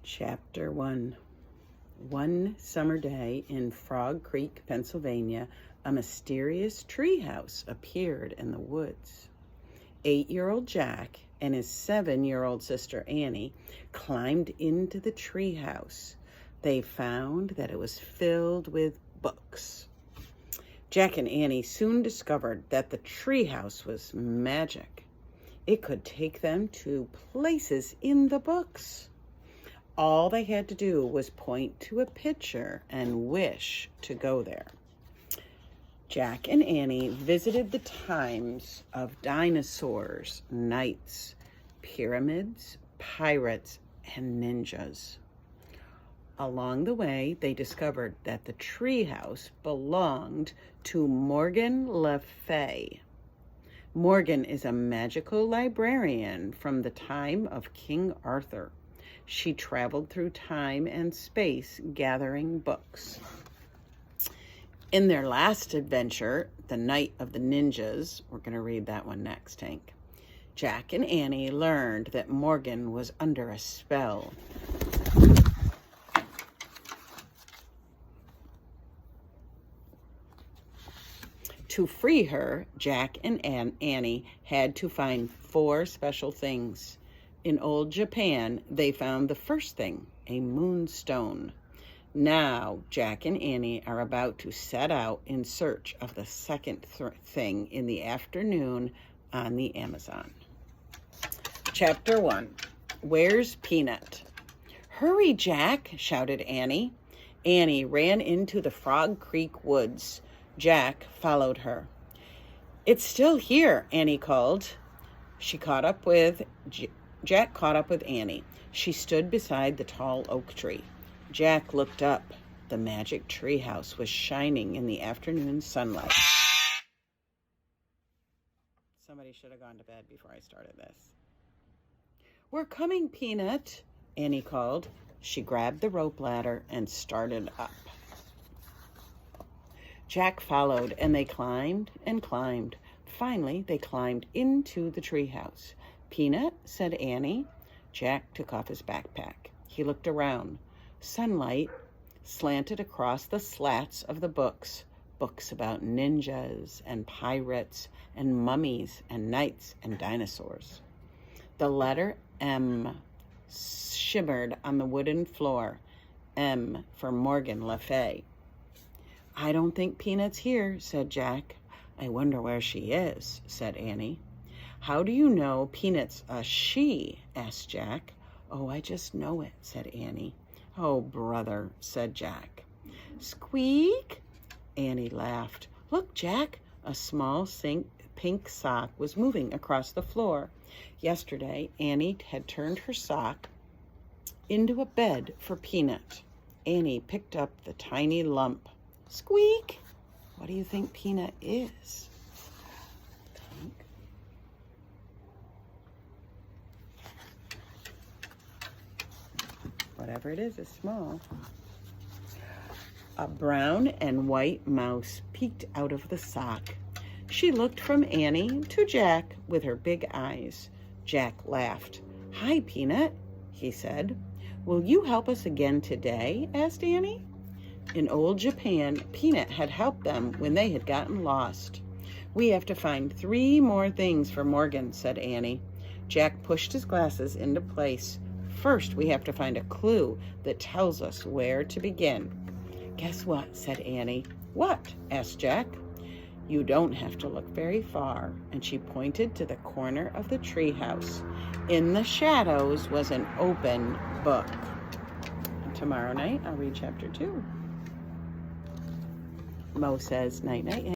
Chapter 1. One summer day in Frog Creek, Pennsylvania, a mysterious treehouse appeared in the woods. 8-year-old Jack and his 7-year-old sister Annie climbed into the treehouse. They found that it was filled with books. Jack and Annie soon discovered that the treehouse was magic. It could take them to places in the books. All they had to do was point to a picture and wish to go there. Jack and Annie visited the times of dinosaurs, knights, pyramids, pirates, and ninjas. Along the way, they discovered that the treehouse belonged to Morgan Le Fay. Morgan is a magical librarian from the time of King Arthur. She traveled through time and space gathering books. In their last adventure, The Night of the Ninjas, we're going to read that one next, Hank, Jack and Annie learned that Morgan was under a spell. To free her, Jack and Annie had to find 4 special things. In old Japan, they found the first thing, a moonstone. Now, Jack and Annie are about to set out in search of the second thing in the afternoon on the Amazon. Chapter 1. Where's Peanut? Hurry, Jack, shouted Annie. Annie ran into the Frog Creek woods. Jack followed her. It's still here, Annie called. Jack caught up with Annie. She stood beside the tall oak tree. Jack looked up. The magic treehouse was shining in the afternoon sunlight. Somebody should have gone to bed before I started this. We're coming, Peanut, Annie called. She grabbed the rope ladder and started up. Jack followed, and they climbed and climbed. Finally, they climbed into the treehouse. Peanut, said Annie. Jack took off his backpack. He looked around. Sunlight slanted across the slats of the books. Books about ninjas and pirates and mummies and knights and dinosaurs. The letter M shimmered on the wooden floor. M for Morgan Le Fay. I don't think Peanut's here, said Jack. I wonder where she is, said Annie. How do you know Peanut's a she? Asked Jack. Oh, I just know it, said Annie. Oh, brother, said Jack. Squeak! Annie laughed. Look, Jack, a small pink sock was moving across the floor. Yesterday, Annie had turned her sock into a bed for Peanut. Annie picked up the tiny lump. Squeak! What do you think Peanut is? Whatever it is small. A brown and white mouse peeked out of the sock. She looked from Annie to Jack with her big eyes. Jack laughed. Hi, Peanut, he said. Will you help us again today? Asked Annie. In old Japan, Peanut had helped them when they had gotten lost. We have to find 3 more things for Morgan, said Annie. Jack pushed his glasses into place. First, we have to find a clue that tells us where to begin. Guess what? Said Annie. What? Asked Jack. You don't have to look very far. And she pointed to the corner of the treehouse. In the shadows was an open book. And tomorrow night, I'll read chapter 2. Mo says, night-night.